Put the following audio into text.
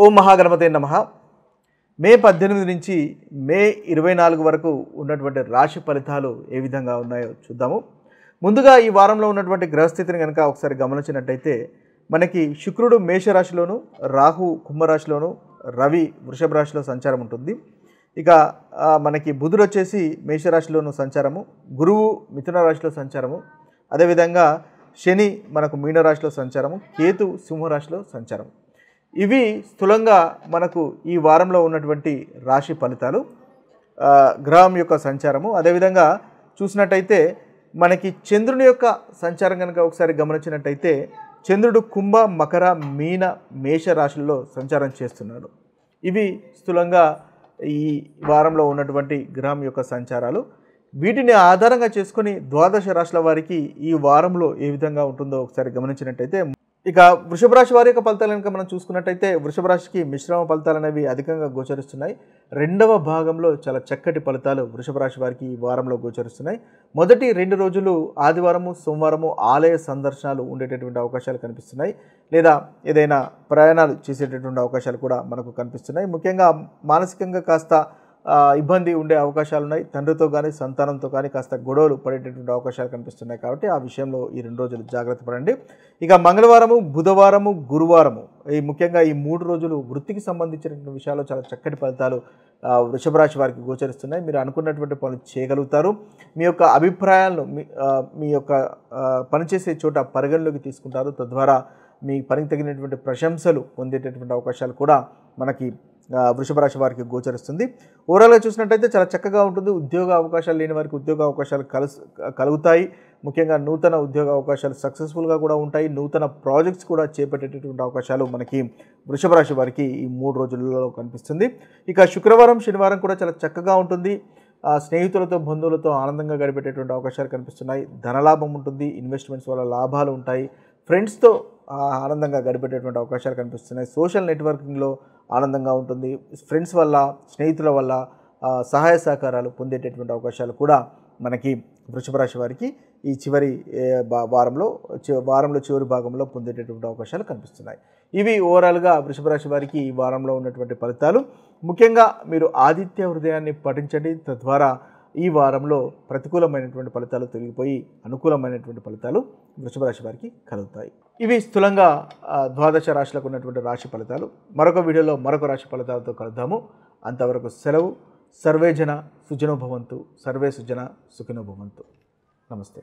ఓం మహాగణపతే నమః. మే 18 నుంచి మే 24 వరకు ఉన్నటువంటి రాశి ఫలితాలు ఏ విధంగా ఉన్నాయో చూద్దాము. ముందుగా ఈ వారంలో ఉన్నటువంటి గ్రహస్థితిని కనుక ఒకసారి గమనించినట్టయితే మనకి శుక్రుడు మేషరాశిలోను, రాహు కుంభరాశిలోను, రవి వృషభ రాశిలో సంచారం ఉంటుంది. ఇక మనకి బుధుడు వచ్చేసి మేషరాశిలోను సంచారము, గురువు మిథున రాశిలో సంచారము, అదేవిధంగా శని మనకు మీనరాశిలో సంచారము, కేతు సింహరాశిలో సంచారం. ఇవి స్థూలంగా మనకు ఈ వారంలో ఉన్నటువంటి రాశి ఫలితాలు, గ్రహం యొక్క సంచారము. అదేవిధంగా చూసినట్టయితే మనకి చంద్రుని యొక్క సంచారం కనుక ఒకసారి గమనించినట్టయితే చంద్రుడు కుంభ, మకర, మీన, మేష రాశుల్లో సంచారం చేస్తున్నాడు. ఇవి స్థూలంగా ఈ వారంలో ఉన్నటువంటి గ్రహం యొక్క సంచారాలు. వీటిని ఆధారంగా చేసుకొని ద్వాదశ రాశుల వారికి ఈ వారంలో ఏ విధంగా ఉంటుందో ఒకసారి గమనించినట్టయితే, ఇక వృషభ రాశి వారి యొక్క ఫలితాలు కనుక మనం చూసుకున్నట్టయితే వృషభ రాశికి మిశ్రమ ఫలితాలు అనేవి అధికంగా గోచరిస్తున్నాయి. రెండవ భాగంలో చాలా చక్కటి ఫలితాలు వృషభ రాశి వారికి ఈ వారంలో గోచరిస్తున్నాయి. మొదటి 2 రోజులు ఆదివారము, సోమవారము ఆలయ సందర్శనాలు ఉండేటటువంటి అవకాశాలు కనిపిస్తున్నాయి, లేదా ఏదైనా ప్రయాణాలు చేసేటటువంటి అవకాశాలు కూడా మనకు కనిపిస్తున్నాయి. ముఖ్యంగా మానసికంగా కాస్త ఇబ్బంది ఉండే అవకాశాలు ఉన్నాయి. తండ్రితో కానీ సంతానంతో కానీ కాస్త గొడవలు పడేటటువంటి అవకాశాలు కనిపిస్తున్నాయి. కాబట్టి ఆ విషయంలో ఈ 2 రోజులు జాగ్రత్త పడండి. ఇక మంగళవారము, బుధవారము, గురువారము ముఖ్యంగా ఈ 3 రోజులు వృత్తికి సంబంధించినటువంటి విషయాల్లో చాలా చక్కటి ఫలితాలు వృషభ రాశి వారికి గోచరిస్తున్నాయి. మీరు అనుకున్నటువంటి పనులు చేయగలుగుతారు. మీ యొక్క అభిప్రాయాలను మీ యొక్క పనిచేసే చోట పరిగణలోకి తీసుకుంటారు. తద్వారా మీ పనికి తగినటువంటి ప్రశంసలు పొందేటటువంటి అవకాశాలు కూడా మనకి వృషభ రాశి వారికి గోచరిస్తుంది. ఓవరాల్గా చూసినట్టయితే చాలా చక్కగా ఉంటుంది. ఉద్యోగ అవకాశాలు లేని వారికి ఉద్యోగ అవకాశాలు కలుగుతాయి. ముఖ్యంగా నూతన ఉద్యోగ అవకాశాలు సక్సెస్ఫుల్గా కూడా ఉంటాయి. నూతన ప్రాజెక్ట్స్ కూడా చేపట్టేటటువంటి అవకాశాలు మనకి వృషభ రాశి వారికి ఈ 3 రోజులలో కనిపిస్తుంది. ఇక శుక్రవారం, శనివారం కూడా చాలా చక్కగా ఉంటుంది. స్నేహితులతో, బంధువులతో ఆనందంగా గడిపేటటువంటి అవకాశాలు కనిపిస్తున్నాయి. ధనలాభం ఉంటుంది. ఇన్వెస్ట్మెంట్స్ వల్ల లాభాలు ఉంటాయి. ఫ్రెండ్స్తో ఆనందంగా గడిపేటటువంటి అవకాశాలు కనిపిస్తున్నాయి. సోషల్ నెట్వర్కింగ్లో ఆనందంగా ఉంటుంది. ఫ్రెండ్స్ వల్ల, స్నేహితుల వల్ల సహాయ సహకారాలు పొందేటటువంటి అవకాశాలు కూడా మనకి వృషభ రాశి వారికి ఈ వారంలో చివరి భాగంలో పొందేటటువంటి అవకాశాలు కనిపిస్తున్నాయి. ఇవి ఓవరాల్గా వృషభ రాశి వారికి ఈ వారంలో ఉన్నటువంటి ఫలితాలు. ముఖ్యంగా మీరు ఆదిత్య హృదయాన్ని పఠించండి. తద్వారా ఈ వారంలో ప్రతికూలమైనటువంటి ఫలితాలు తొలగిపోయి అనుకూలమైనటువంటి ఫలితాలు వృషభ రాశి వారికి కలుగుతాయి. ఇవి స్థూలంగా ద్వాదశ రాశులకు ఉన్నటువంటి రాశి ఫలితాలు. మరొక వీడియోలో మరొక రాశి ఫలితాలతో కలుద్దాము. అంతవరకు సెలవు. సర్వే జన సుజనో భవంతు, సర్వే సుజన సుఖినో భవంతు. నమస్తే.